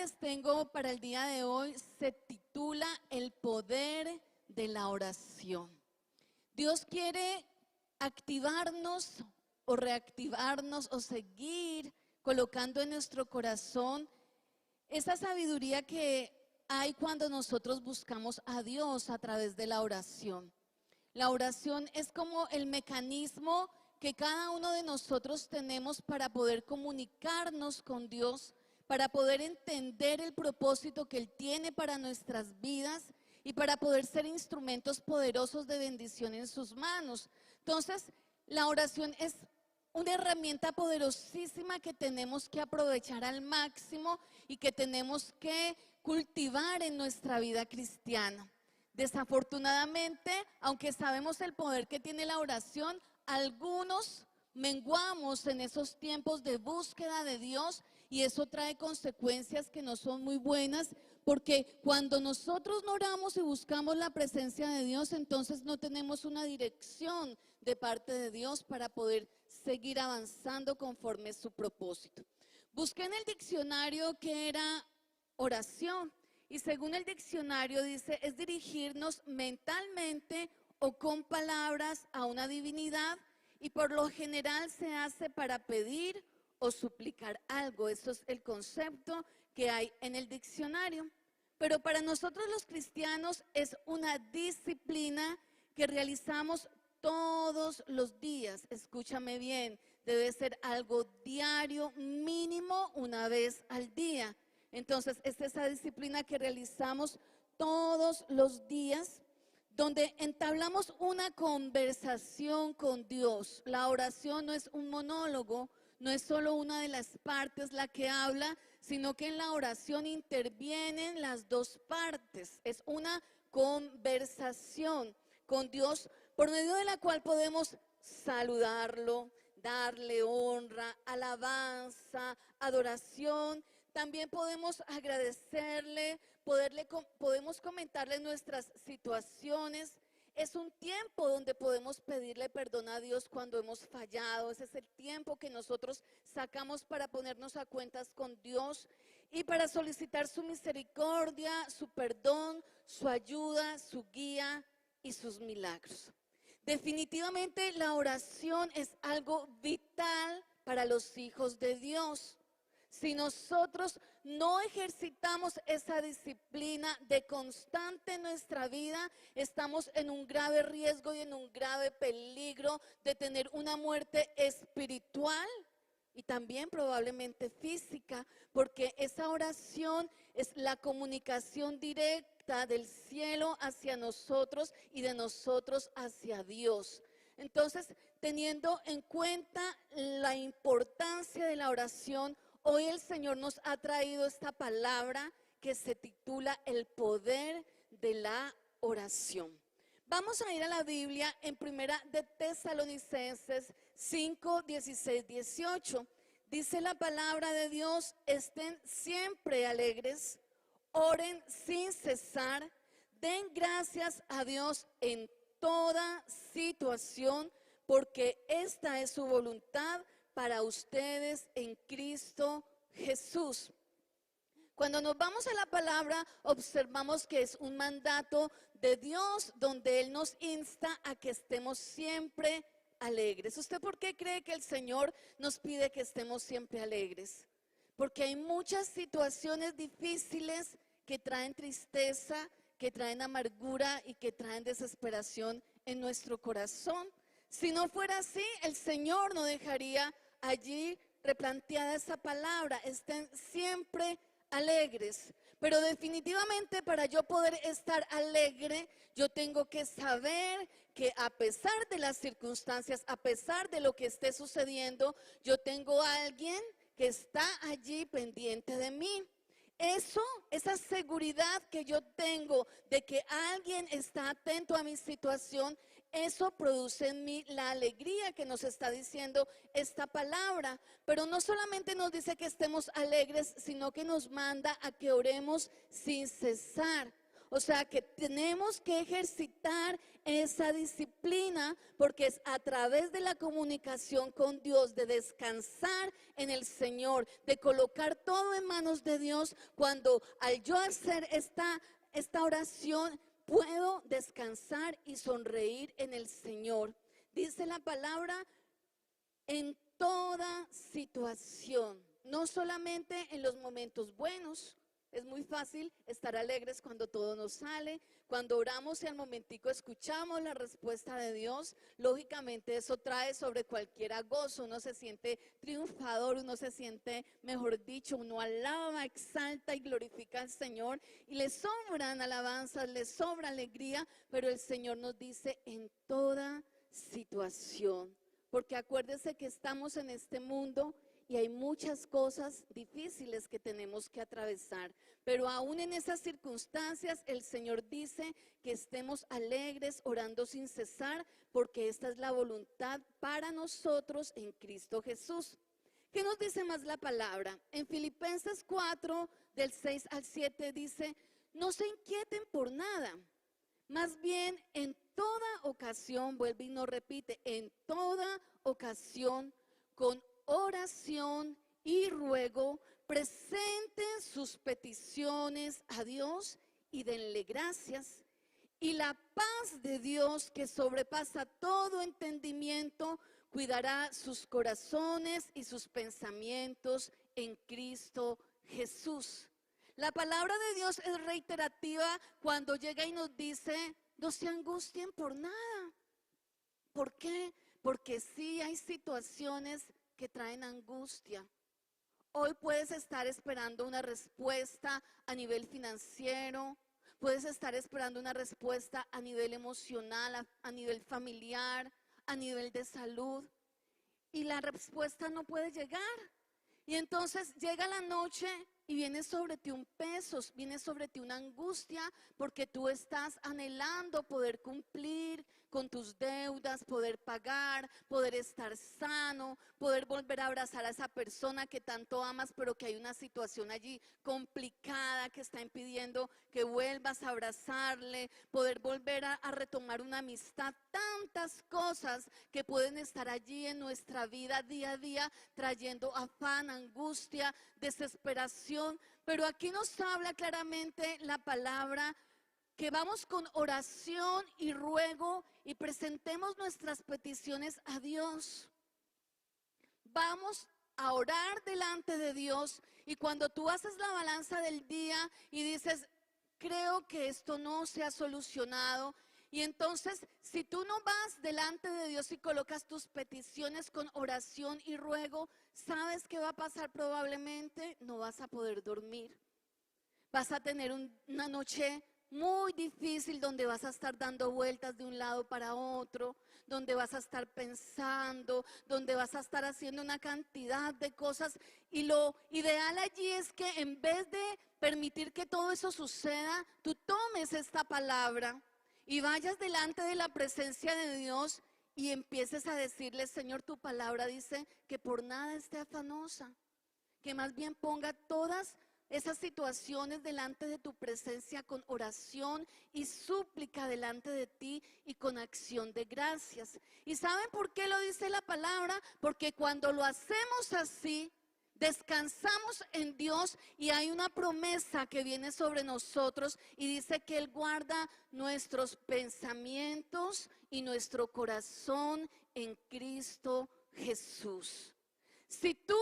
les tengo para el día de hoy se titula El poder de la oración. Dios quiere activarnos o reactivarnos o seguir colocando en nuestro corazón esa sabiduría que hay cuando nosotros buscamos a Dios a través de la oración. La oración es como el mecanismo que cada uno de nosotros tenemos para poder comunicarnos con Dios, para poder entender el propósito que Él tiene para nuestras vidas y para poder ser instrumentos poderosos de bendición en sus manos. Entonces, la oración es una herramienta poderosísima que tenemos que aprovechar al máximo y que tenemos que cultivar en nuestra vida cristiana. Desafortunadamente, aunque sabemos el poder que tiene la oración, algunos menguamos en esos tiempos de búsqueda de Dios y eso trae consecuencias que no son muy buenas, porque cuando nosotros no oramos y buscamos la presencia de Dios, entonces no tenemos una dirección de parte de Dios para poder seguir avanzando conforme su propósito. Busqué en el diccionario qué era oración y según el diccionario dice, es dirigirnos mentalmente o con palabras a una divinidad y por lo general se hace para pedir o suplicar algo. Eso es el concepto que hay en el diccionario. Pero para nosotros los cristianos es una disciplina que realizamos todos los días. Escúchame bien, debe ser algo diario, mínimo una vez al día. Entonces, es esa disciplina que realizamos todos los días, donde entablamos una conversación con Dios. La oración no es un monólogo, no es solo una de las partes la que habla, sino que en la oración intervienen las dos partes. Es una conversación con Dios por medio de la cual podemos saludarlo, darle honra, alabanza, adoración. También podemos agradecerle, podemos comentarle nuestras situaciones. Es un tiempo donde podemos pedirle perdón a Dios cuando hemos fallado. Ese es el tiempo que nosotros sacamos para ponernos a cuentas con Dios y para solicitar su misericordia, su perdón, su ayuda, su guía y sus milagros. Definitivamente la oración es algo vital para los hijos de Dios. Si nosotros no ejercitamos esa disciplina de constante en nuestra vida, estamos en un grave riesgo y en un grave peligro de tener una muerte espiritual y también probablemente física, porque esa oración es la comunicación directa del cielo hacia nosotros y de nosotros hacia Dios. Entonces, teniendo en cuenta la importancia de la oración, hoy el Señor nos ha traído esta palabra que se titula El poder de la oración. Vamos a ir a la Biblia en primera de Tesalonicenses 5, 16, 18. Dice la palabra de Dios, estén siempre alegres, oren sin cesar, den gracias a Dios en toda situación, porque esta es su voluntad para ustedes en Cristo Jesús. Cuando nos vamos a la palabra, observamos que es un mandato de Dios donde Él nos insta a que estemos siempre alegres. ¿Usted por qué cree que el Señor nos pide que estemos siempre alegres? Porque hay muchas situaciones difíciles que traen tristeza, que traen amargura y que traen desesperación en nuestro corazón. Si no fuera así, el Señor no dejaría allí replanteada esa palabra, estén siempre alegres. Pero definitivamente para yo poder estar alegre, yo tengo que saber que a pesar de las circunstancias, a pesar de lo que esté sucediendo, yo tengo a alguien que está allí pendiente de mí. Esa seguridad que yo tengo de que alguien está atento a mi situación, eso produce en mí la alegría que nos está diciendo esta palabra. Pero no solamente nos dice que estemos alegres, sino que nos manda a que oremos sin cesar. O sea que tenemos que ejercitar esa disciplina porque es a través de la comunicación con Dios, de descansar en el Señor, de colocar todo en manos de Dios, cuando al yo hacer esta oración puedo descansar y sonreír en el Señor. Dice la palabra en toda situación, no solamente en los momentos buenos. Es muy fácil estar alegres cuando todo nos sale, cuando oramos y al momentico escuchamos la respuesta de Dios. Lógicamente eso trae sobre cualquiera gozo, uno se siente triunfador, uno se siente, mejor dicho, uno alaba, exalta y glorifica al Señor y le sobran alabanzas, le sobra alegría, pero el Señor nos dice en toda situación, porque acuérdese que estamos en este mundo y hay muchas cosas difíciles que tenemos que atravesar, pero aún en esas circunstancias el Señor dice que estemos alegres, orando sin cesar, porque esta es la voluntad para nosotros en Cristo Jesús. ¿Qué nos dice más la palabra? En Filipenses 4, del 6 al 7 dice, no se inquieten por nada, más bien en toda ocasión, vuelve y nos repite, en toda ocasión, con oración y ruego, presenten sus peticiones a Dios y denle gracias. Y la paz de Dios, que sobrepasa todo entendimiento, cuidará sus corazones y sus pensamientos en Cristo Jesús. La palabra de Dios es reiterativa cuando llega y nos dice, no se angustien por nada. ¿Por qué? Porque sí hay situaciones que traen angustia. Hoy puedes estar esperando una respuesta a nivel financiero, puedes estar esperando una respuesta a nivel emocional, a nivel familiar, a nivel de salud, y la respuesta no puede llegar. Y entonces llega la noche y viene sobre ti un peso, viene sobre ti una angustia, porque tú estás anhelando poder cumplir con tus deudas, poder pagar, poder estar sano, poder volver a abrazar a esa persona que tanto amas, pero que hay una situación allí complicada que está impidiendo que vuelvas a abrazarle, poder volver a retomar una amistad, tantas cosas que pueden estar allí en nuestra vida día a día, trayendo afán, angustia, desesperación. Pero aquí nos habla claramente la palabra que vamos con oración y ruego y presentemos nuestras peticiones a Dios. Vamos a orar delante de Dios, y cuando tú haces la balanza del día y dices, creo que esto no se ha solucionado, y entonces si tú no vas delante de Dios y colocas tus peticiones con oración y ruego, ¿sabes qué va a pasar? Probablemente no vas a poder dormir. Vas a tener una noche muy difícil donde vas a estar dando vueltas de un lado para otro, donde vas a estar pensando, donde vas a estar haciendo una cantidad de cosas. Y lo ideal allí es que en vez de permitir que todo eso suceda, tú tomes esta palabra y vayas delante de la presencia de Dios y empieces a decirle, Señor, tu palabra dice que por nada esté afanosa, que más bien ponga todas esas situaciones delante de tu presencia con oración y súplica delante de ti y con acción de gracias. ¿Y saben por qué lo dice la palabra? Porque cuando lo hacemos así, descansamos en Dios y hay una promesa que viene sobre nosotros y dice que Él guarda nuestros pensamientos y nuestro corazón en Cristo Jesús. Si tú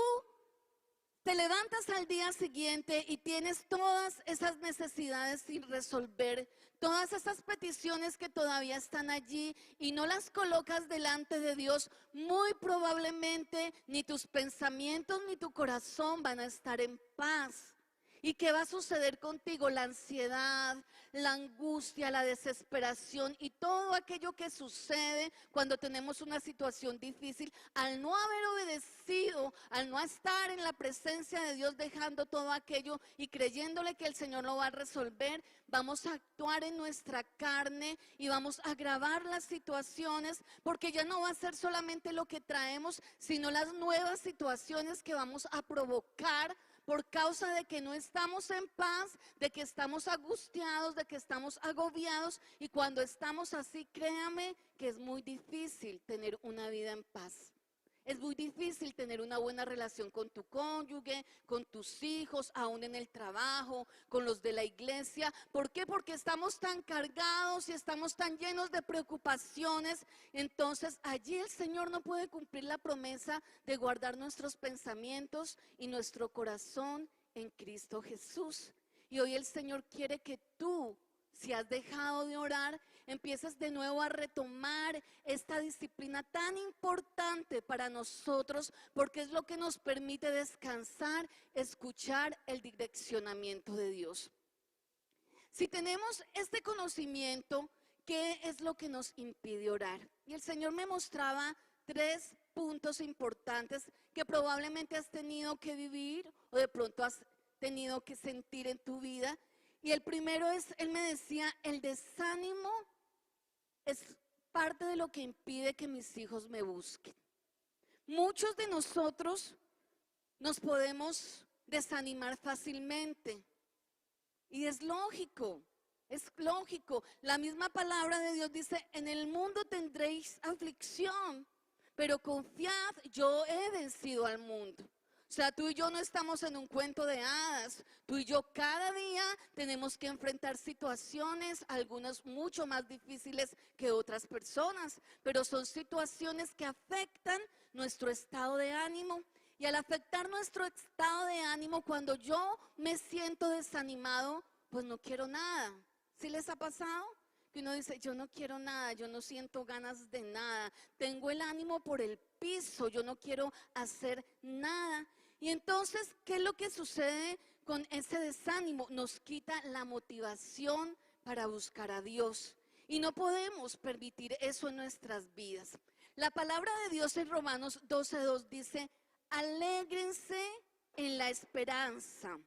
te levantas al día siguiente y tienes todas esas necesidades sin resolver, todas esas peticiones que todavía están allí y no las colocas delante de Dios, muy probablemente ni tus pensamientos ni tu corazón van a estar en paz. ¿Y qué va a suceder contigo? La ansiedad, la angustia, la desesperación y todo aquello que sucede cuando tenemos una situación difícil, al no haber obedecido, al no estar en la presencia de Dios, dejando todo aquello y creyéndole que el Señor lo va a resolver, vamos a actuar en nuestra carne y vamos a agravar las situaciones, porque ya no va a ser solamente lo que traemos, sino las nuevas situaciones que vamos a provocar por causa de que no estamos en paz, de que estamos angustiados, de que estamos agobiados. Y cuando estamos así, créame que es muy difícil tener una vida en paz. Es muy difícil tener una buena relación con tu cónyuge, con tus hijos, aún en el trabajo, con los de la iglesia. ¿Por qué? Porque estamos tan cargados y estamos tan llenos de preocupaciones. Entonces allí el Señor no puede cumplir la promesa de guardar nuestros pensamientos y nuestro corazón en Cristo Jesús. Y hoy el Señor quiere que tú, si has dejado de orar, empieces de nuevo a retomar esta disciplina tan importante para nosotros, porque es lo que nos permite descansar, escuchar el direccionamiento de Dios. Si tenemos este conocimiento, ¿qué es lo que nos impide orar? Y el Señor me mostraba 3 puntos importantes que probablemente has tenido que vivir o de pronto has tenido que sentir en tu vida. Y el primero es, Él me decía, el desánimo es parte de lo que impide que mis hijos me busquen. Muchos de nosotros nos podemos desanimar fácilmente. Y es lógico, es lógico. La misma palabra de Dios dice, en el mundo tendréis aflicción, pero confiad, yo he vencido al mundo. O sea, tú y yo no estamos en un cuento de hadas. Tú y yo cada día tenemos que enfrentar situaciones, algunas mucho más difíciles que otras personas, pero son situaciones que afectan nuestro estado de ánimo. Y al afectar nuestro estado de ánimo, cuando yo me siento desanimado, pues no quiero nada. ¿Sí les ha pasado? Que uno dice, yo no quiero nada, yo no siento ganas de nada, tengo el ánimo por el piso, yo no quiero hacer nada. Y entonces, ¿qué es lo que sucede con ese desánimo? Nos quita la motivación para buscar a Dios. Y no podemos permitir eso en nuestras vidas. La palabra de Dios en Romanos 12:2 dice, alégrense en la esperanza,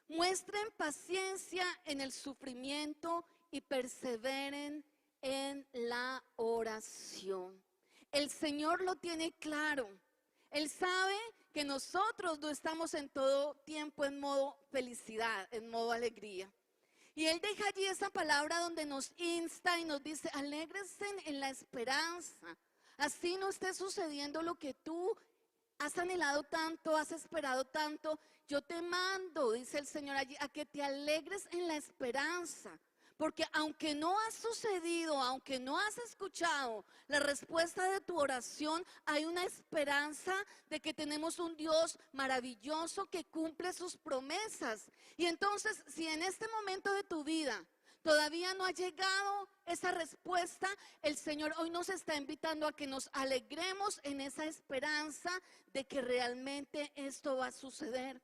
muestren paciencia en el sufrimiento y perseveren en la oración. El Señor lo tiene claro. Él sabe que nosotros no estamos en todo tiempo en modo felicidad, en modo alegría. Y Él deja allí esa palabra donde nos insta y nos dice, alégrense en la esperanza. Así no esté sucediendo lo que tú has anhelado tanto, has esperado tanto. Yo te mando, dice el Señor allí, a que te alegres en la esperanza. Porque aunque no ha sucedido, aunque no has escuchado la respuesta de tu oración, hay una esperanza de que tenemos un Dios maravilloso que cumple sus promesas. Y entonces, si en este momento de tu vida todavía no ha llegado esa respuesta, el Señor hoy nos está invitando a que nos alegremos en esa esperanza de que realmente esto va a suceder.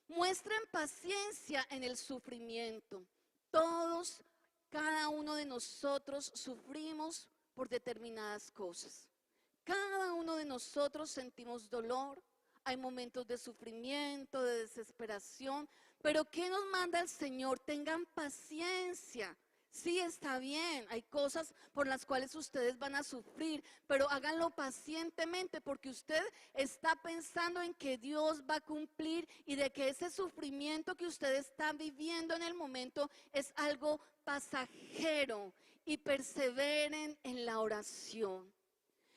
Muestren paciencia en el sufrimiento. Todos, cada uno de nosotros sufrimos por determinadas cosas. Cada uno de nosotros sentimos dolor. Hay momentos de sufrimiento, de desesperación. Pero ¿qué nos manda el Señor? Tengan paciencia. Sí, está bien, hay cosas por las cuales ustedes van a sufrir, pero háganlo pacientemente porque usted está pensando en que Dios va a cumplir y de que ese sufrimiento que usted está viviendo en el momento es algo pasajero, y perseveren en la oración.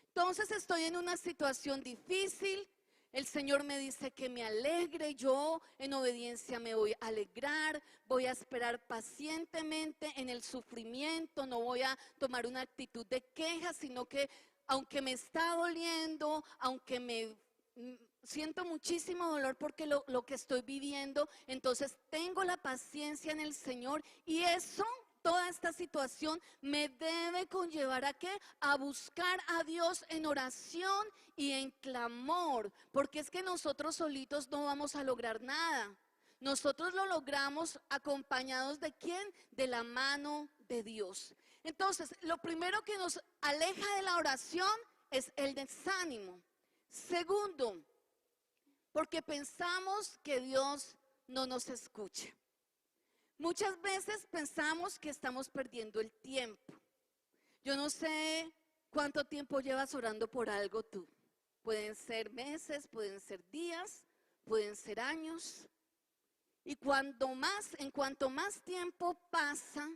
Entonces estoy en una situación difícil. El Señor me dice que me alegre, yo en obediencia me voy a alegrar, voy a esperar pacientemente en el sufrimiento, no voy a tomar una actitud de queja, sino que aunque me está doliendo, aunque me siento muchísimo dolor porque lo que estoy viviendo, entonces tengo la paciencia en el Señor y eso... Toda esta situación me debe conllevar ¿a qué? A buscar a Dios en oración y en clamor, porque es que nosotros solitos no vamos a lograr nada. Nosotros lo logramos acompañados ¿de quién? De la mano de Dios. Entonces, lo primero que nos aleja de la oración es el desánimo. Segundo, porque pensamos que Dios no nos escucha. Muchas veces pensamos que estamos perdiendo el tiempo. Yo no sé cuánto tiempo llevas orando por algo tú. Pueden ser meses, pueden ser días, pueden ser años. Y en cuanto más tiempo pasa,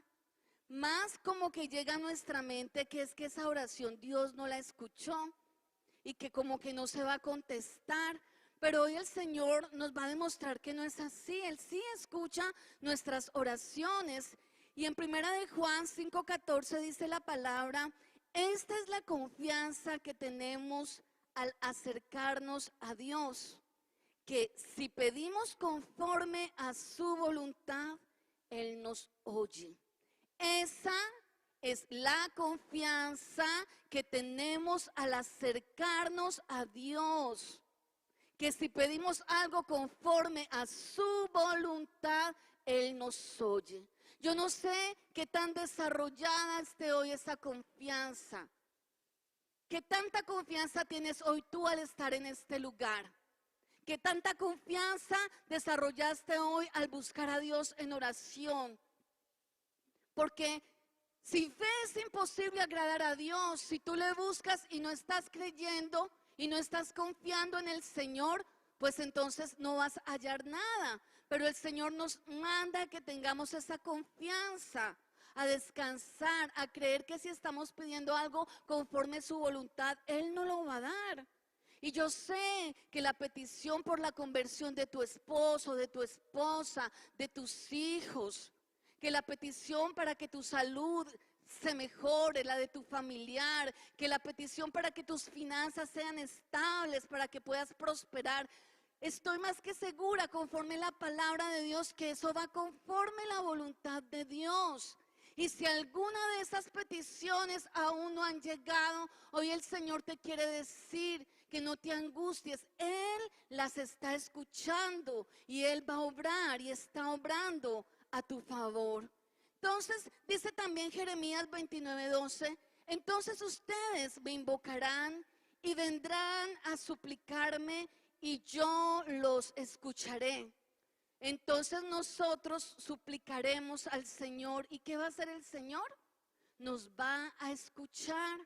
más como que llega a nuestra mente que es que esa oración Dios no la escuchó y que como que no se va a contestar. Pero hoy el Señor nos va a demostrar que no es así. Él sí escucha nuestras oraciones. Y en 1 de Juan 5:14 dice la palabra: esta es la confianza que tenemos al acercarnos a Dios, que si pedimos conforme a su voluntad, Él nos oye. Esa es la confianza que tenemos al acercarnos a Dios, que si pedimos algo conforme a su voluntad, Él nos oye. Yo no sé qué tan desarrollada esté hoy esa confianza. ¿Qué tanta confianza tienes hoy tú al estar en este lugar? ¿Qué tanta confianza desarrollaste hoy al buscar a Dios en oración? Porque sin fe es imposible agradar a Dios. Si tú le buscas y no estás creyendo y no estás confiando en el Señor, pues entonces no vas a hallar nada. Pero el Señor nos manda que tengamos esa confianza, a descansar, a creer que si estamos pidiendo algo conforme a su voluntad, Él nos lo va a dar. Y yo sé que la petición por la conversión de tu esposo, de tu esposa, de tus hijos, que la petición para que tu salud se mejore, la de tu familiar, que la petición para que tus finanzas sean estables, para que puedas prosperar. Estoy más que segura, conforme la palabra de Dios, que eso va conforme la voluntad de Dios. Y si alguna de esas peticiones aún no han llegado, hoy el Señor te quiere decir que no te angusties. Él las está escuchando y Él va a obrar y está obrando a tu favor. Entonces, dice también Jeremías 29:12, entonces ustedes me invocarán y vendrán a suplicarme y yo los escucharé. Entonces nosotros suplicaremos al Señor. ¿Y qué va a hacer el Señor? Nos va a escuchar.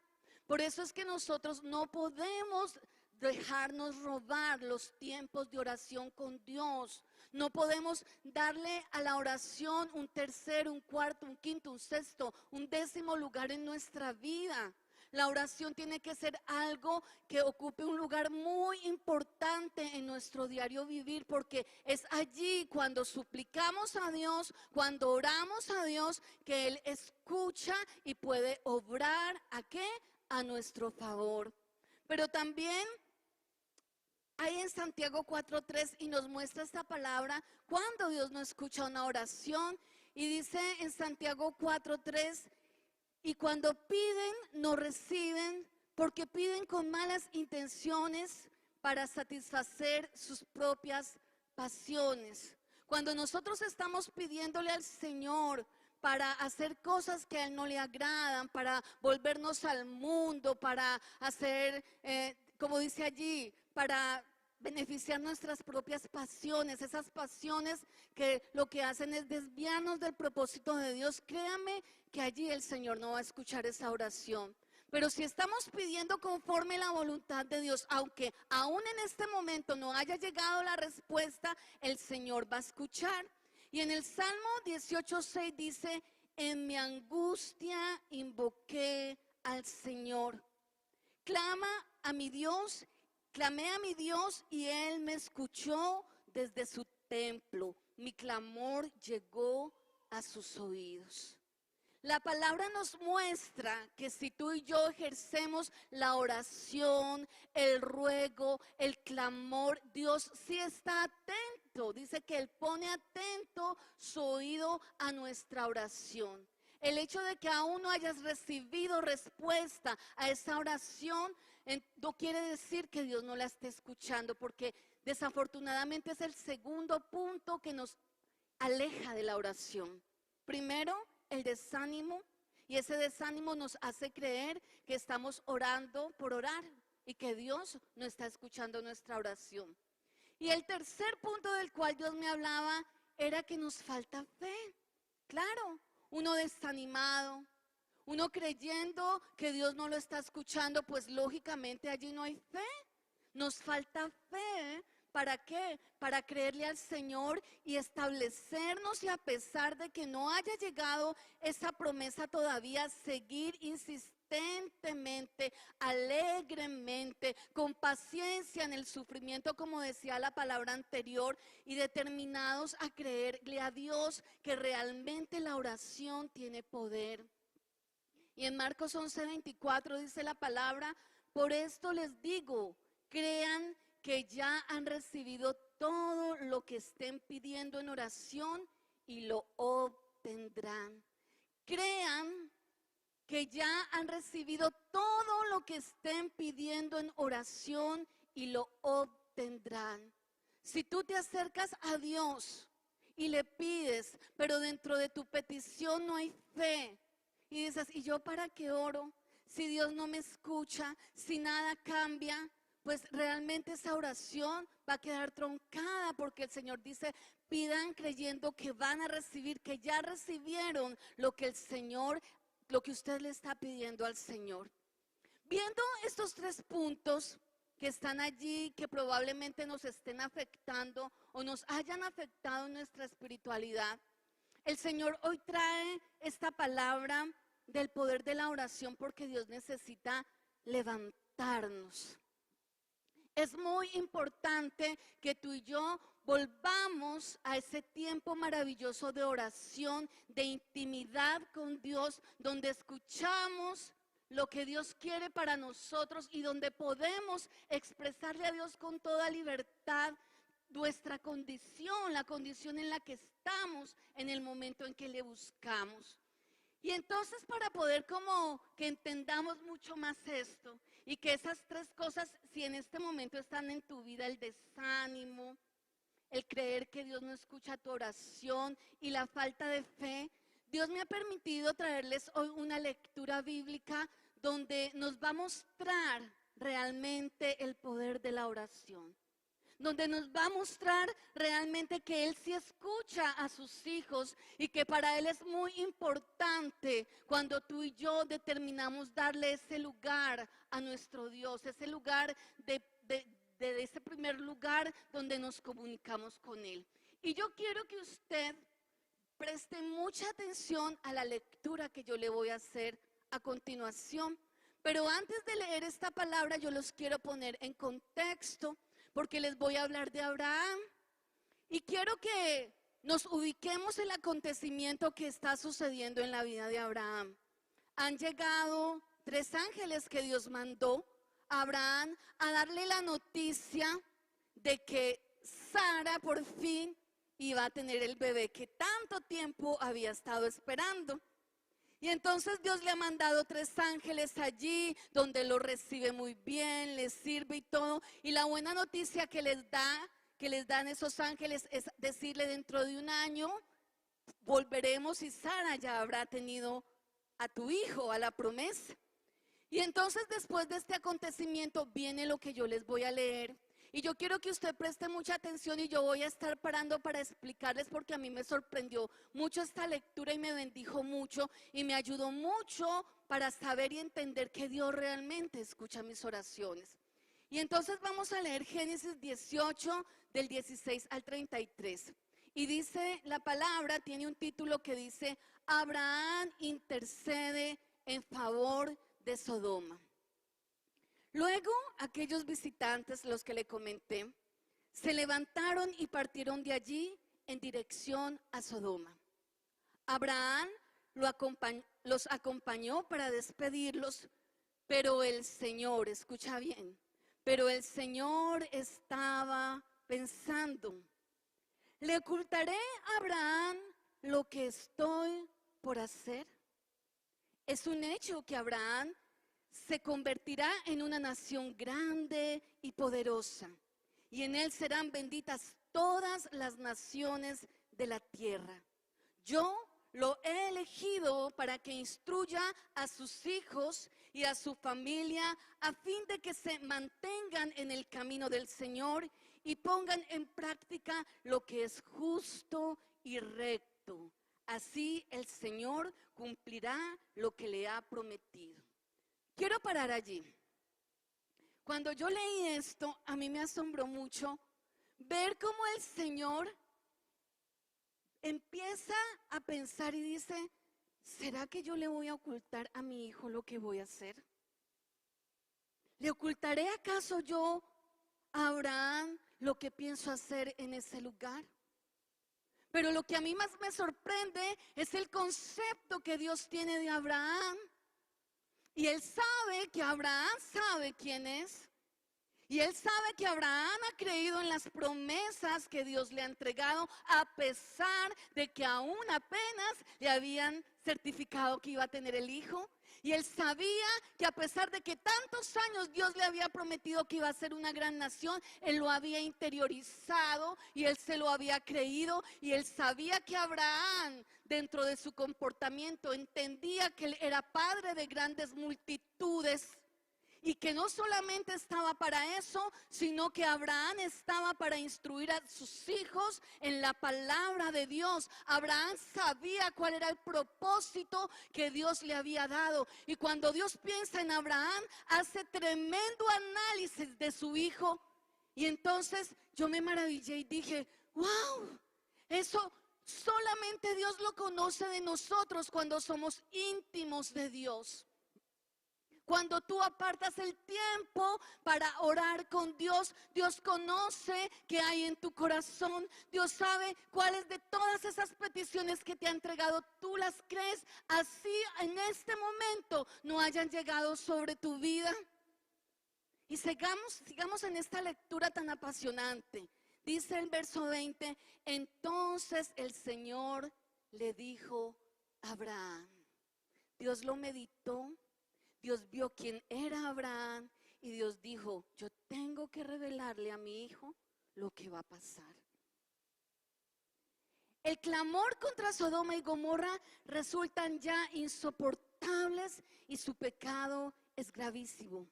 Por eso es que nosotros no podemos dejarnos robar los tiempos de oración con Dios. No podemos darle a la oración un tercer, un cuarto, un quinto, un sexto, un décimo lugar en nuestra vida. La oración tiene que ser algo que ocupe un lugar muy importante en nuestro diario vivir, porque es allí cuando suplicamos a Dios, cuando oramos a Dios, que Él escucha y puede obrar ¿a qué? A nuestro favor. Pero también hay en Santiago 4:3 y nos muestra esta palabra cuando Dios no escucha una oración. Y dice en Santiago 4:3, y cuando piden, no reciben, porque piden con malas intenciones para satisfacer sus propias pasiones. Cuando nosotros estamos pidiéndole al Señor para hacer cosas que a Él no le agradan, para volvernos al mundo, para hacer, como dice allí, para beneficiar nuestras propias pasiones, esas pasiones que lo que hacen es desviarnos del propósito de Dios, créame que allí el Señor no va a escuchar esa oración. Pero si estamos pidiendo conforme la voluntad de Dios, aunque aún en este momento no haya llegado la respuesta, el Señor va a escuchar. Y en el Salmo 18:6 dice, en mi angustia invoqué al Señor. Clama a mi Dios, clamé a mi Dios y Él me escuchó desde su templo. Mi clamor llegó a sus oídos. La palabra nos muestra que si tú y yo ejercemos la oración, el ruego, el clamor, Dios sí está atento. Dice que Él pone atento su oído a nuestra oración. El hecho de que aún no hayas recibido respuesta a esa oración no quiere decir que Dios no la esté escuchando, porque desafortunadamente es el segundo punto que nos aleja de la oración. Primero, el desánimo, y ese desánimo nos hace creer que estamos orando por orar y que Dios no está escuchando nuestra oración. Y el tercer punto del cual Dios me hablaba era que nos falta fe. Claro, uno desanimado, uno creyendo que Dios no lo está escuchando, pues lógicamente allí no hay fe. Nos falta fe ¿Para qué? Para creerle al Señor y establecernos, y a pesar de que no haya llegado esa promesa todavía, seguir insistentemente, alegremente, con paciencia en el sufrimiento, como decía la palabra anterior, y determinados a creerle a Dios que realmente la oración tiene poder. Y en Marcos 11:24 dice la palabra: por esto les digo, crean que ya han recibido todo lo que estén pidiendo en oración y lo obtendrán. Crean que ya han recibido todo lo que estén pidiendo en oración y lo obtendrán. Si tú te acercas a Dios y le pides, pero dentro de tu petición no hay fe, y dices, ¿y yo para qué oro? Si Dios no me escucha, si nada cambia, pues realmente esa oración va a quedar truncada, porque el Señor dice: pidan creyendo que van a recibir, que ya recibieron lo que el Señor, lo que usted le está pidiendo al Señor. Viendo estos 3 puntos que están allí, que probablemente nos estén afectando o nos hayan afectado en nuestra espiritualidad, el Señor hoy trae esta palabra del poder de la oración, porque Dios necesita levantarnos. Es muy importante que tú y yo volvamos a ese tiempo maravilloso de oración, de intimidad con Dios, donde escuchamos lo que Dios quiere para nosotros y donde podemos expresarle a Dios con toda libertad nuestra condición, la condición en la que estamos en el momento en que le buscamos. Y entonces, para poder como que entendamos mucho más esto, y que esas 3 cosas, si en este momento están en tu vida, el desánimo, el creer que Dios no escucha tu oración y la falta de fe, Dios me ha permitido traerles hoy una lectura bíblica donde nos va a mostrar realmente el poder de la oración, donde nos va a mostrar realmente que Él sí escucha a sus hijos, y que para Él es muy importante cuando tú y yo determinamos darle ese lugar a nuestro Dios, ese lugar de ese primer lugar donde nos comunicamos con Él. Y yo quiero que usted preste mucha atención a la lectura que yo le voy a hacer a continuación. Pero antes de leer esta palabra, yo los quiero poner en contexto, porque les voy a hablar de Abraham. Y quiero que nos ubiquemos en el acontecimiento que está sucediendo en la vida de Abraham. Han llegado 3 ángeles que Dios mandó a Abraham a darle la noticia de que Sara por fin iba a tener el bebé que tanto tiempo había estado esperando. Y entonces Dios le ha mandado 3 ángeles allí, donde lo recibe muy bien, les sirve y todo. Y la buena noticia que les dan esos ángeles, es decirle: dentro de 1 año volveremos y Sara ya habrá tenido a tu hijo, a la promesa. Y entonces, después de este acontecimiento, viene lo que yo les voy a leer. Y yo quiero que usted preste mucha atención, y yo voy a estar parando para explicarles, porque a mí me sorprendió mucho esta lectura y me bendijo mucho y me ayudó mucho para saber y entender que Dios realmente escucha mis oraciones. Y entonces vamos a leer Génesis 18, del 16 al 33. Y dice la palabra, tiene un título que dice: Abraham intercede en favor de Sodoma. Luego aquellos visitantes, los que le comenté, se levantaron y partieron de allí en dirección a Sodoma. Abraham los acompañó para despedirlos, pero el Señor, escucha bien, pero el Señor estaba pensando: ¿le ocultaré a Abraham lo que estoy por hacer? Es un hecho que Abraham se convertirá en una nación grande y poderosa, y en él serán benditas todas las naciones de la tierra. Yo lo he elegido para que instruya a sus hijos y a su familia, a fin de que se mantengan en el camino del Señor y pongan en práctica lo que es justo y recto. Así el Señor cumplirá lo que le ha prometido. Quiero parar allí. Cuando yo leí esto, a mí me asombró mucho, ver cómo el Señor empieza a pensar y dice, ¿será que yo le voy a ocultar a mi hijo lo que voy a hacer? ¿Le ocultaré acaso yo a Abraham lo que pienso hacer en ese lugar? Pero lo que a mí más me sorprende es el concepto que Dios tiene de Abraham. Y Él sabe que Abraham sabe quién es. Y Él sabe que Abraham ha creído en las promesas que Dios le ha entregado, a pesar de que aún apenas le habían certificado que iba a tener el hijo. Y Él sabía que a pesar de que tantos años Dios le había prometido que iba a ser una gran nación, Él lo había interiorizado y Él se lo había creído. Y Él sabía que Abraham, dentro de su comportamiento, entendía que Él era padre de grandes multitudes. Y que no solamente estaba para eso, sino que Abraham estaba para instruir a sus hijos en la palabra de Dios. Abraham sabía cuál era el propósito que Dios le había dado. Y cuando Dios piensa en Abraham, hace tremendo análisis de su hijo. Y entonces yo me maravillé y dije, wow, eso solamente Dios lo conoce de nosotros cuando somos íntimos de Dios. Cuando tú apartas el tiempo para orar con Dios, Dios conoce qué hay en tu corazón. Dios sabe cuáles de todas esas peticiones que te ha entregado, tú las crees, así en este momento no hayan llegado sobre tu vida. Y sigamos en esta lectura tan apasionante. Dice el verso 20, entonces el Señor le dijo a Abraham. Dios lo meditó. Dios vio quién era Abraham y Dios dijo, yo tengo que revelarle a mi hijo lo que va a pasar. El clamor contra Sodoma y Gomorra resultan ya insoportables y su pecado es gravísimo.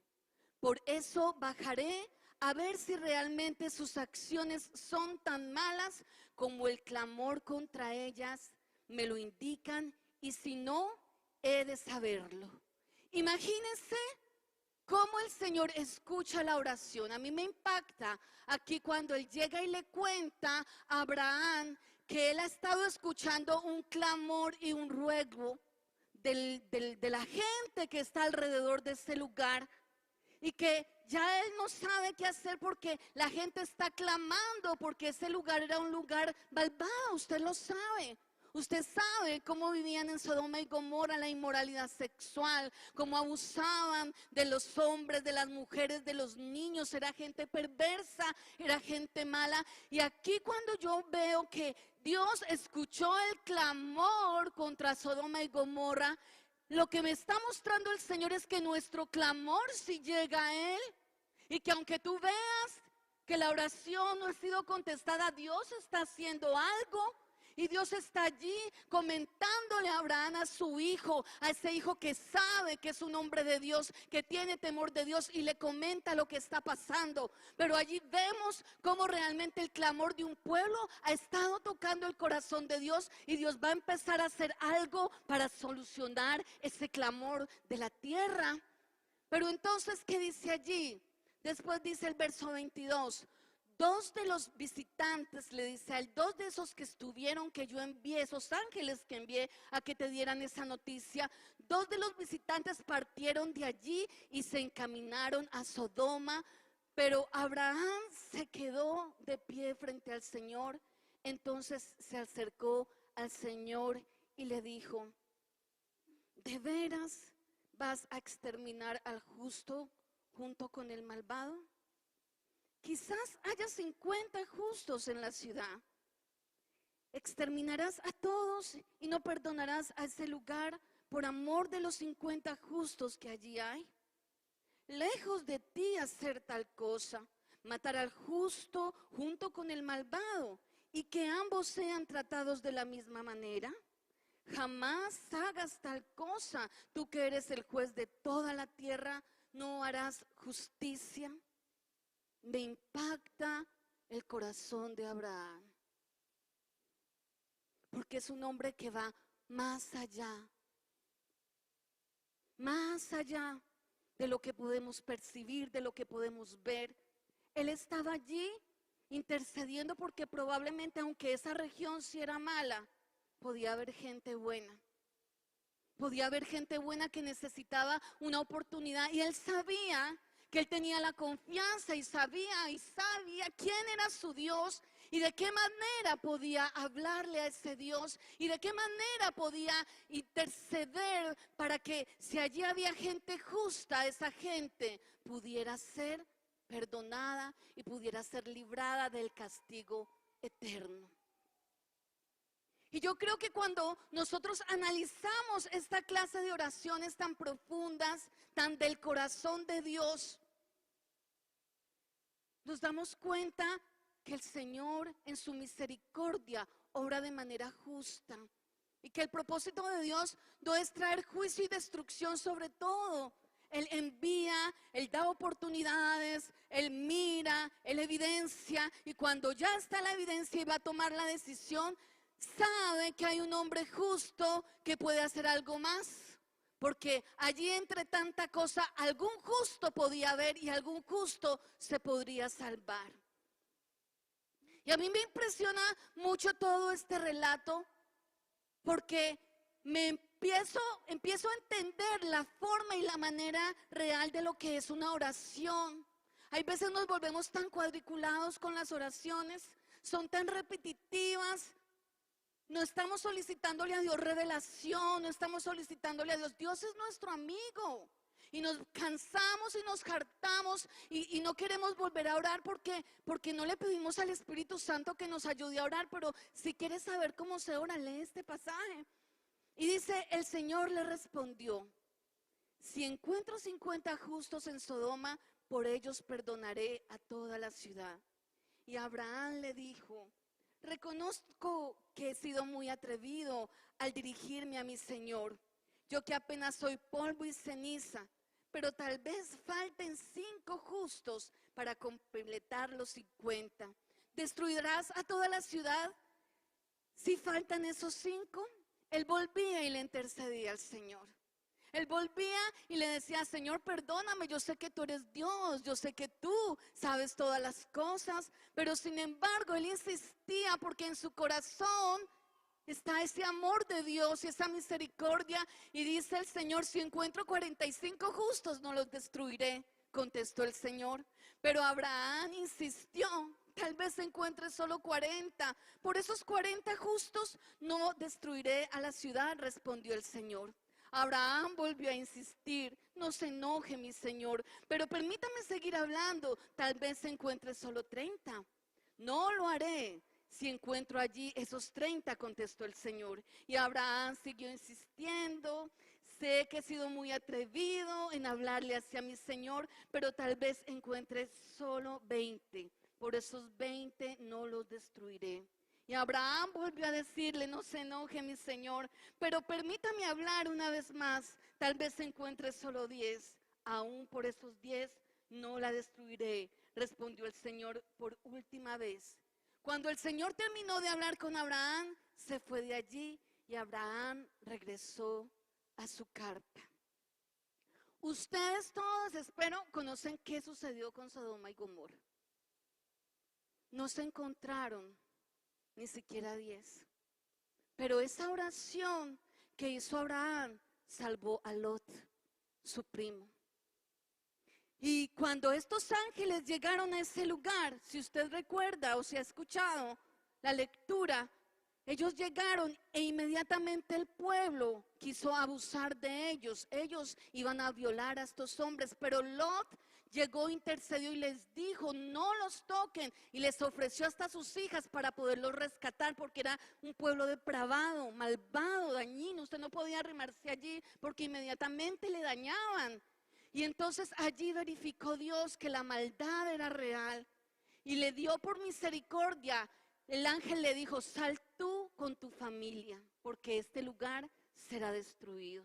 Por eso bajaré a ver si realmente sus acciones son tan malas como el clamor contra ellas me lo indican, y si no, he de saberlo. Imagínense cómo el Señor escucha la oración. A mí me impacta aquí cuando Él llega y le cuenta a Abraham que Él ha estado escuchando un clamor y un ruego de la gente que está alrededor de ese lugar, y que ya Él no sabe qué hacer porque la gente está clamando, porque ese lugar era un lugar malvado, usted lo sabe. Usted sabe cómo vivían en Sodoma y Gomorra, la inmoralidad sexual, cómo abusaban de los hombres, de las mujeres, de los niños. Era gente perversa, era gente mala. Y aquí cuando yo veo que Dios escuchó el clamor contra Sodoma y Gomorra, lo que me está mostrando el Señor es que nuestro clamor sí llega a Él. Y que aunque tú veas que la oración no ha sido contestada, Dios está haciendo algo. Y Dios está allí comentándole a Abraham, a su hijo, a ese hijo que sabe que es un hombre de Dios, que tiene temor de Dios, y le comenta lo que está pasando. Pero allí vemos cómo realmente el clamor de un pueblo ha estado tocando el corazón de Dios, y Dios va a empezar a hacer algo para solucionar ese clamor de la tierra. Pero entonces, ¿qué dice allí? Después dice el verso 22. Dos de los visitantes, le dice a él, dos de esos que estuvieron, que yo envié, esos ángeles que envié a que te dieran esa noticia, dos de los visitantes partieron de allí y se encaminaron a Sodoma, pero Abraham se quedó de pie frente al Señor. Entonces se acercó al Señor y le dijo, ¿de veras vas a exterminar al justo junto con el malvado? Quizás haya 50 justos en la ciudad. ¿Exterminarás a todos y no perdonarás a ese lugar por amor de los 50 justos que allí hay? Lejos de ti hacer tal cosa, matar al justo junto con el malvado, y que ambos sean tratados de la misma manera. Jamás hagas tal cosa. Tú que eres el juez de toda la tierra, ¿no harás justicia? Me impacta el corazón de Abraham, porque es un hombre que va más allá de lo que podemos percibir, de lo que podemos ver. Él estaba allí intercediendo porque probablemente aunque esa región sí era mala, podía haber gente buena. Podía haber gente buena que necesitaba una oportunidad y él sabía que él tenía la confianza y sabía quién era su Dios y de qué manera podía hablarle a ese Dios y de qué manera podía interceder para que si allí había gente justa, esa gente pudiera ser perdonada y pudiera ser librada del castigo eterno. Y yo creo que cuando nosotros analizamos esta clase de oraciones tan profundas, tan del corazón de Dios, nos damos cuenta que el Señor en su misericordia obra de manera justa. Y que el propósito de Dios no es traer juicio y destrucción sobre todo. Él envía, Él da oportunidades, Él mira, Él evidencia. Y cuando ya está la evidencia y va a tomar la decisión, sabe que hay un hombre justo que puede hacer algo más. Porque allí entre tanta cosa, algún justo podía haber y algún justo se podría salvar. Y a mí me impresiona mucho todo este relato porque me empiezo a entender la forma y la manera real de lo que es una oración. Hay veces nos volvemos tan cuadriculados con las oraciones, son tan repetitivas. No estamos solicitándole a Dios revelación, no estamos solicitándole a Dios. Dios es nuestro amigo. Y nos cansamos y nos hartamos y no queremos volver a orar porque no le pedimos al Espíritu Santo que nos ayude a orar. Pero si quieres saber cómo se ora, lee este pasaje. Y dice, el Señor le respondió, si encuentro 50 justos en Sodoma, por ellos perdonaré a toda la ciudad. Y Abraham le dijo, reconozco que he sido muy atrevido al dirigirme a mi Señor, yo que apenas soy polvo y ceniza, pero tal vez falten 5 justos para completar los 50. ¿Destruirás a toda la ciudad si faltan esos 5? Él volvía y le intercedía al Señor. Él volvía y le decía, Señor, perdóname, yo sé que tú eres Dios, yo sé que tú sabes todas las cosas, pero sin embargo él insistía porque en su corazón está ese amor de Dios y esa misericordia. Y dice el Señor, si encuentro 45 justos, no los destruiré, contestó el Señor. Pero Abraham insistió, tal vez encuentre solo 40, por esos 40 justos no destruiré a la ciudad, respondió el Señor. Abraham volvió a insistir, no se enoje mi Señor, pero permítame seguir hablando, tal vez encuentre solo 30. No lo haré si encuentro allí esos 30, contestó el Señor. Y Abraham siguió insistiendo, sé que he sido muy atrevido en hablarle hacia mi Señor, pero tal vez encuentre solo 20. Por esos 20 no los destruiré. Y Abraham volvió a decirle, no se enoje mi Señor, pero permítame hablar una vez más, tal vez encuentre solo 10, aún por esos 10 no la destruiré, respondió el Señor por última vez. Cuando el Señor terminó de hablar con Abraham, se fue de allí y Abraham regresó a su carpa. Ustedes todos, espero, conocen qué sucedió con Sodoma y Gomorra. No se encontraron ni siquiera 10. Pero esa oración que hizo Abraham salvó a Lot, su primo. Y cuando estos ángeles llegaron a ese lugar, si usted recuerda o si ha escuchado la lectura, ellos llegaron e inmediatamente el pueblo quiso abusar de ellos. Ellos iban a violar a estos hombres, pero Lot llegó, intercedió y les dijo, no los toquen. Y les ofreció hasta sus hijas para poderlos rescatar, porque era un pueblo depravado, malvado, dañino. Usted no podía arrimarse allí porque inmediatamente le dañaban. Y entonces allí verificó Dios que la maldad era real y le dio por misericordia. El ángel le dijo, sal tú con tu familia, porque este lugar será destruido.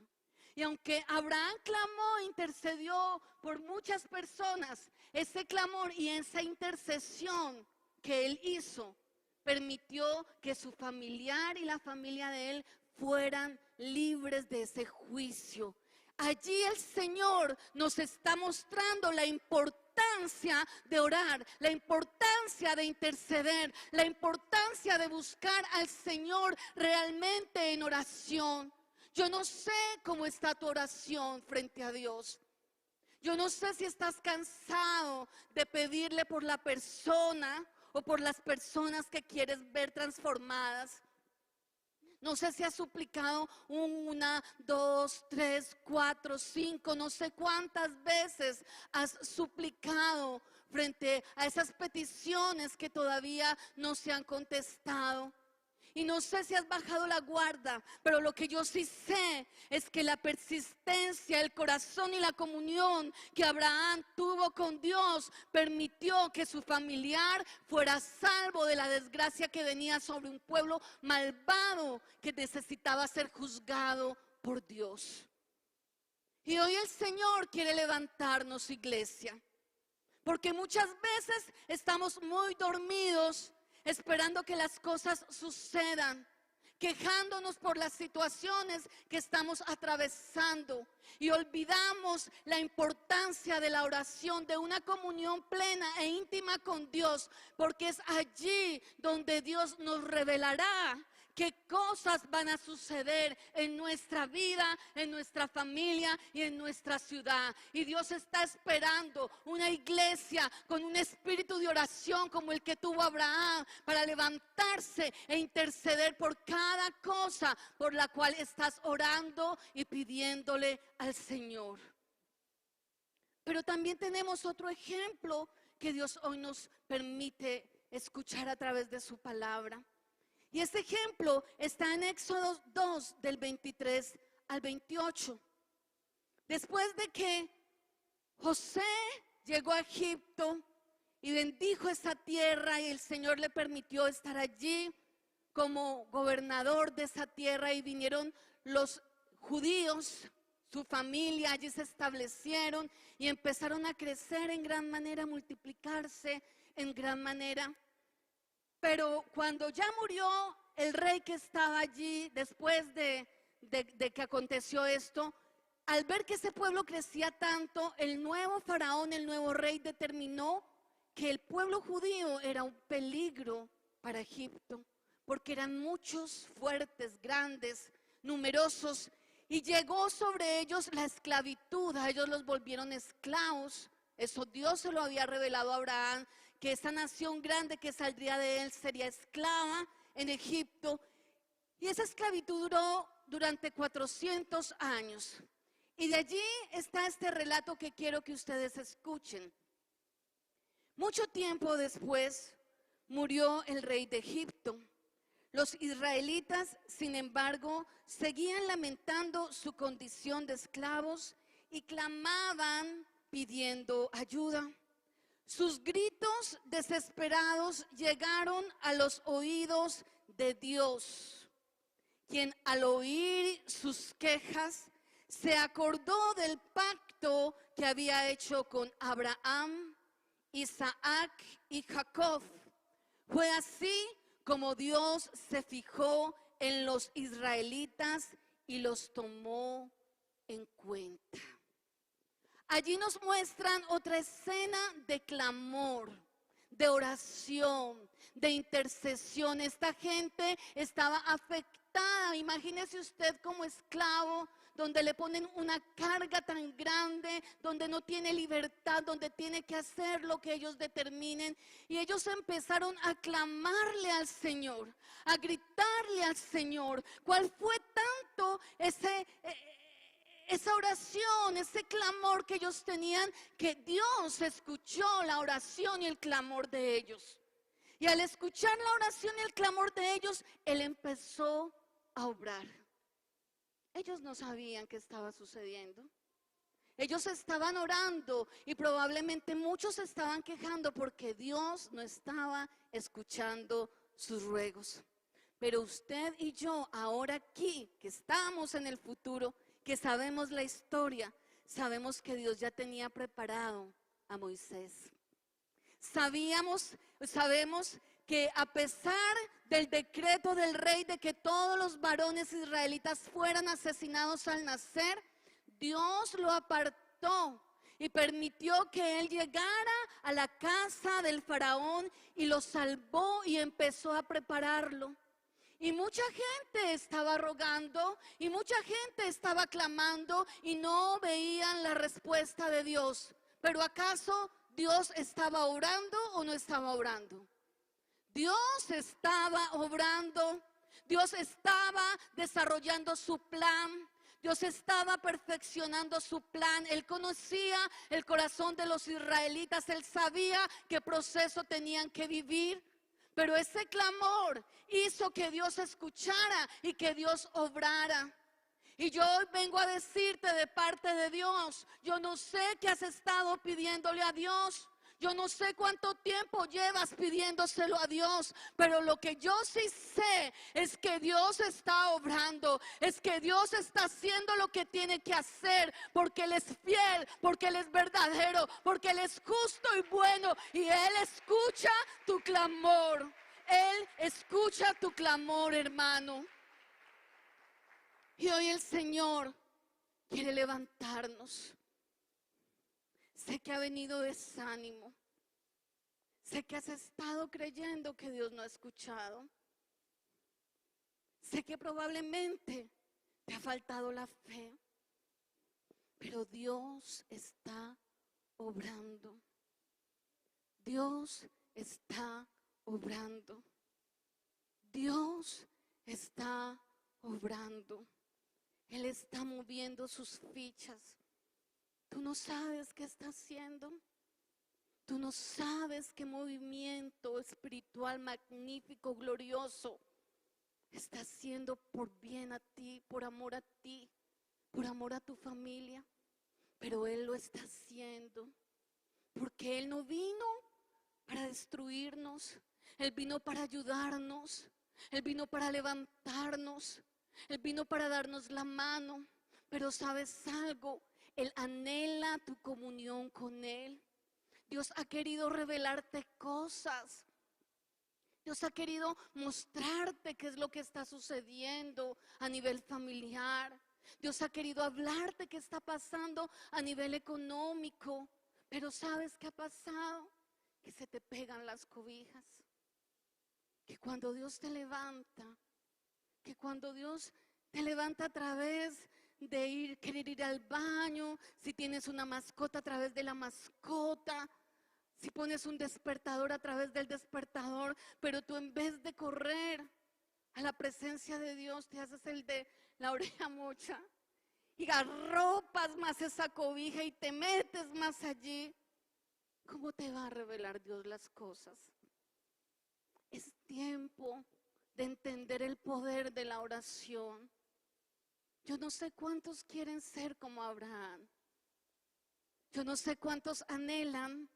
Y aunque Abraham clamó, intercedió por muchas personas, ese clamor y esa intercesión que él hizo, permitió que su familiar y la familia de él fueran libres de ese juicio. Allí el Señor nos está mostrando la importancia de orar, la importancia de interceder, la importancia de buscar al Señor realmente en oración. Yo no sé cómo está tu oración frente a Dios. Yo no sé si estás cansado de pedirle por la persona o por las personas que quieres ver transformadas. No sé si has suplicado 1, 2, 3, 4, 5, no sé cuántas veces has suplicado frente a esas peticiones que todavía no se han contestado. Y no sé si has bajado la guardia, pero lo que yo sí sé es que la persistencia, el corazón y la comunión que Abraham tuvo con Dios permitió que su familiar fuera salvo de la desgracia que venía sobre un pueblo malvado que necesitaba ser juzgado por Dios. Y hoy el Señor quiere levantarnos, iglesia, porque muchas veces estamos muy dormidos, esperando que las cosas sucedan, quejándonos por las situaciones que estamos atravesando y olvidamos la importancia de la oración, de una comunión plena e íntima con Dios, porque es allí donde Dios nos revelará qué cosas van a suceder en nuestra vida, en nuestra familia y en nuestra ciudad. Y Dios está esperando una iglesia con un espíritu de oración como el que tuvo Abraham, para levantarse e interceder por cada cosa por la cual estás orando y pidiéndole al Señor. Pero también tenemos otro ejemplo que Dios hoy nos permite escuchar a través de su palabra. Y este ejemplo está en Éxodo 2, del 23 al 28. Después de que José llegó a Egipto y bendijo esa tierra, y el Señor le permitió estar allí como gobernador de esa tierra, y vinieron los judíos, su familia, allí se establecieron y empezaron a crecer en gran manera, a multiplicarse en gran manera. Pero cuando ya murió el rey que estaba allí, después de que aconteció esto, al ver que ese pueblo crecía tanto, el nuevo faraón, el nuevo rey, determinó que el pueblo judío era un peligro para Egipto, porque eran muchos, fuertes, grandes, numerosos, y llegó sobre ellos la esclavitud. A ellos los volvieron esclavos. Eso Dios se lo había revelado a Abraham, que esa nación grande que saldría de él sería esclava en Egipto. Y esa esclavitud duró durante 400 años. Y de allí está este relato que quiero que ustedes escuchen. Mucho tiempo después murió el rey de Egipto. Los israelitas, sin embargo, seguían lamentando su condición de esclavos y clamaban pidiendo ayuda. Sus gritos desesperados llegaron a los oídos de Dios, quien al oír sus quejas se acordó del pacto que había hecho con Abraham, Isaac y Jacob. Fue así como Dios se fijó en los israelitas y los tomó en cuenta. Allí nos muestran otra escena de clamor, de oración, de intercesión. Esta gente estaba afectada. Imagínese usted como esclavo, donde le ponen una carga tan grande, donde no tiene libertad, donde tiene que hacer lo que ellos determinen. Y ellos empezaron a clamarle al Señor, a gritarle al Señor. ¿Cuál fue tanto esa oración, ese clamor que ellos tenían, que Dios escuchó la oración y el clamor de ellos? Y al escuchar la oración y el clamor de ellos, Él empezó a obrar. Ellos no sabían qué estaba sucediendo. Ellos estaban orando y probablemente muchos estaban quejando porque Dios no estaba escuchando sus ruegos. Pero usted y yo, ahora aquí, que estamos en el futuro, que sabemos la historia, sabemos que Dios ya tenía preparado a Moisés. Sabemos que a pesar del decreto del rey de que todos los varones israelitas fueran asesinados al nacer, Dios lo apartó y permitió que él llegara a la casa del faraón y lo salvó y empezó a prepararlo. Y mucha gente estaba rogando y mucha gente estaba clamando y no veían la respuesta de Dios. Pero ¿acaso Dios estaba orando o no estaba orando? Dios estaba obrando, Dios estaba desarrollando su plan, Dios estaba perfeccionando su plan. Él conocía el corazón de los israelitas, él sabía qué proceso tenían que vivir. Pero ese clamor hizo que Dios escuchara y que Dios obrara. Y yo hoy vengo a decirte de parte de Dios, yo no sé qué has estado pidiéndole a Dios. Yo no sé cuánto tiempo llevas pidiéndoselo a Dios, pero lo que yo sí sé es que Dios está obrando, es que Dios está haciendo lo que tiene que hacer, porque Él es fiel, porque Él es verdadero, porque Él es justo y bueno, y Él escucha tu clamor. Él escucha tu clamor, hermano. Y hoy el Señor quiere levantarnos. Sé que ha venido desánimo. Sé que has estado creyendo que Dios no ha escuchado. Sé que probablemente te ha faltado la fe. Pero Dios está obrando. Dios está obrando. Dios está obrando. Él está moviendo sus fichas. Tú no sabes qué está haciendo. Tú no sabes qué movimiento espiritual magnífico, glorioso está haciendo por bien a ti, por amor a ti, por amor a tu familia. Pero Él lo está haciendo porque Él no vino para destruirnos. Él vino para ayudarnos. Él vino para levantarnos. Él vino para darnos la mano. Pero ¿sabes algo? Él anhela tu comunión con Él. Dios ha querido revelarte cosas. Dios ha querido mostrarte qué es lo que está sucediendo a nivel familiar. Dios ha querido hablarte qué está pasando a nivel económico. Pero ¿sabes qué ha pasado? Que se te pegan las cobijas. Que cuando Dios te levanta, que cuando Dios te levanta a través de querer ir al baño, si tienes una mascota a través de la mascota, si pones un despertador a través del despertador, pero tú en vez de correr a la presencia de Dios, te haces el de la oreja mocha y arropas más esa cobija y te metes más allí. ¿Cómo te va a revelar Dios las cosas? Es tiempo de entender el poder de la oración. Yo no sé cuántos quieren ser como Abraham. Yo no sé cuántos anhelan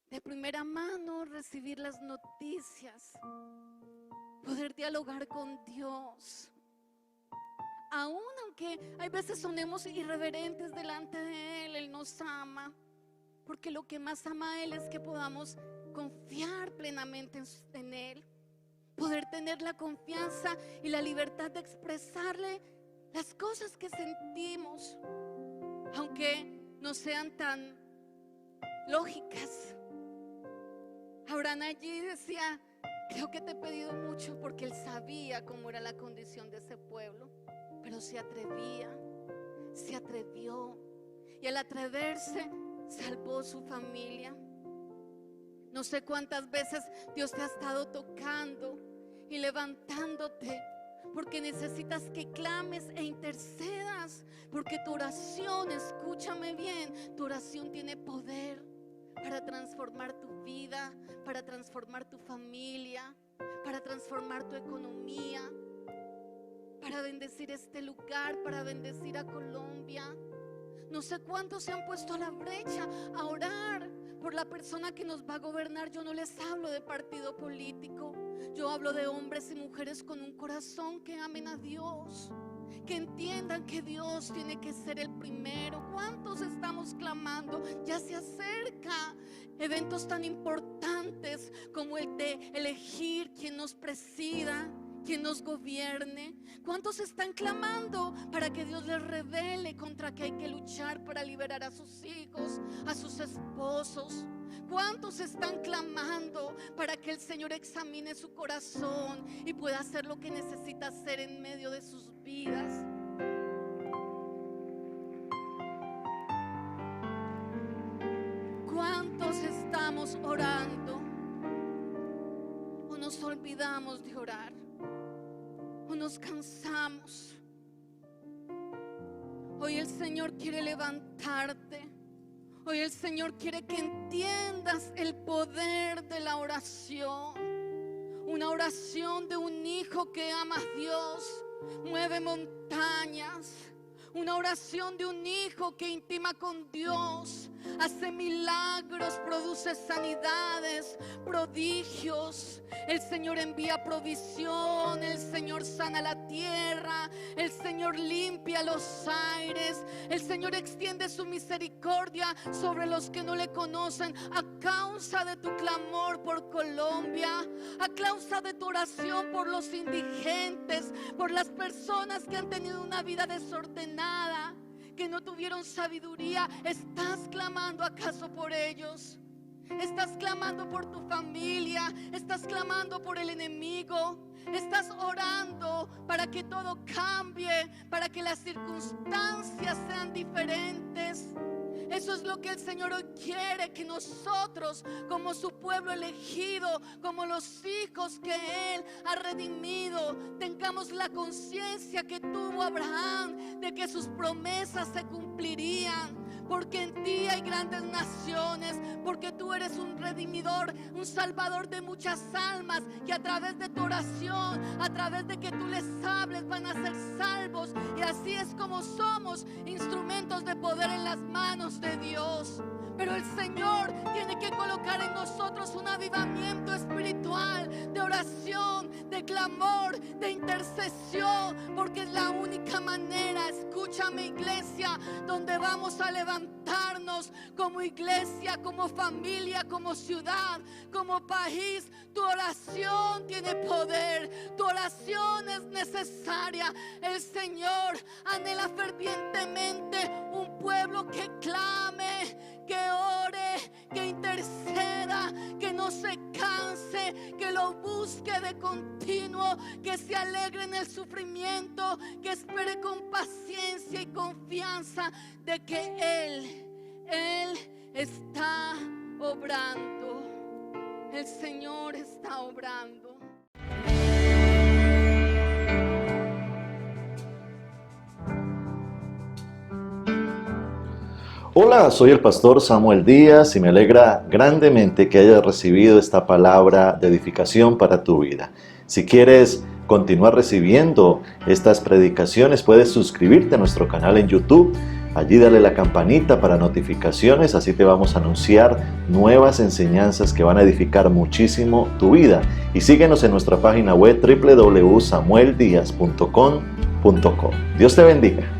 de primera mano recibir las noticias, poder dialogar con Dios. Aún aunque hay veces sonemos irreverentes delante de Él, Él nos ama. Porque lo que más ama a Él es que podamos confiar plenamente en Él. Poder tener la confianza y la libertad de expresarle las cosas que sentimos, aunque no sean tan lógicas. Abraham allí decía, creo que te he pedido mucho, porque él sabía cómo era la condición de ese pueblo. Pero se atrevía, se atrevió, y al atreverse salvó su familia. No sé cuántas veces Dios te ha estado tocando y levantándote, porque necesitas que clames e intercedas, porque tu oración, escúchame bien, tu oración tiene poder para transformar tu vida, para transformar tu familia, para transformar tu economía, para bendecir este lugar, para bendecir a Colombia. No sé cuántos se han puesto a la brecha a orar por la persona que nos va a gobernar. Yo no les hablo de partido político. Yo hablo de hombres y mujeres con un corazón que amen a Dios, que entiendan que Dios tiene que ser el primero. ¿Cuántos estamos clamando? Ya se acerca eventos tan importantes como el de elegir quien nos presida. quien nos gobierne? ¿Cuántos están clamando para que Dios les revele contra qué hay que luchar para liberar a sus hijos, a sus esposos? ¿Cuántos están clamando para que el Señor examine su corazón y pueda hacer lo que necesita hacer en medio de sus vidas? ¿Cuántos estamos orando o nos olvidamos de orar o nos cansamos? Hoy el Señor quiere levantarte. Hoy el Señor quiere que entiendas el poder de la oración. Una oración de un hijo que ama a Dios mueve montañas. Una oración de un hijo que intima con Dios, hace milagros, produce sanidades, prodigios. El Señor envía provisión, el Señor sana la tierra, el Señor limpia los aires, el Señor extiende su misericordia sobre los que no le conocen. A causa de tu clamor por Colombia, a causa de tu oración por los indigentes, por las personas que han tenido una vida desordenada, que no tuvieron sabiduría, ¿estás clamando acaso por ellos? ¿Estás clamando por tu familia? ¿Estás clamando por el enemigo? ¿Estás orando para que todo cambie, para que las circunstancias sean diferentes? Eso es lo que el Señor hoy quiere, que nosotros, como su pueblo elegido, como los hijos que Él ha redimido, tengamos la conciencia que tuvo Abraham de que sus promesas se cumplirían. Porque en ti hay grandes naciones, porque tú eres un redimidor, un salvador de muchas almas, que a través de tu oración, a través de que tú les hables, van a ser salvos. Y así es como somos instrumentos de poder en las manos de Dios. Pero el Señor tiene que colocar en nosotros un avivamiento espiritual, de oración, de clamor, de intercesión, porque es la única manera, escúchame iglesia, donde vamos a levantarnos como iglesia, como familia, como ciudad, como país. Tu oración tiene poder, tu oración es necesaria. El Señor anhela fervientemente un pueblo que clame, que ore, que interceda, que no se canse, que lo busque de continuo, que se alegre en el sufrimiento, que espere con paciencia y confianza de que Él está obrando. El Señor está obrando. Hola, soy el pastor Samuel Díaz y me alegra grandemente que hayas recibido esta palabra de edificación para tu vida. Si quieres continuar recibiendo estas predicaciones, puedes suscribirte a nuestro canal en YouTube. Allí dale la campanita para notificaciones, así te vamos a anunciar nuevas enseñanzas que van a edificar muchísimo tu vida. Y síguenos en nuestra página web www.samueldiaz.com.co. Dios te bendiga.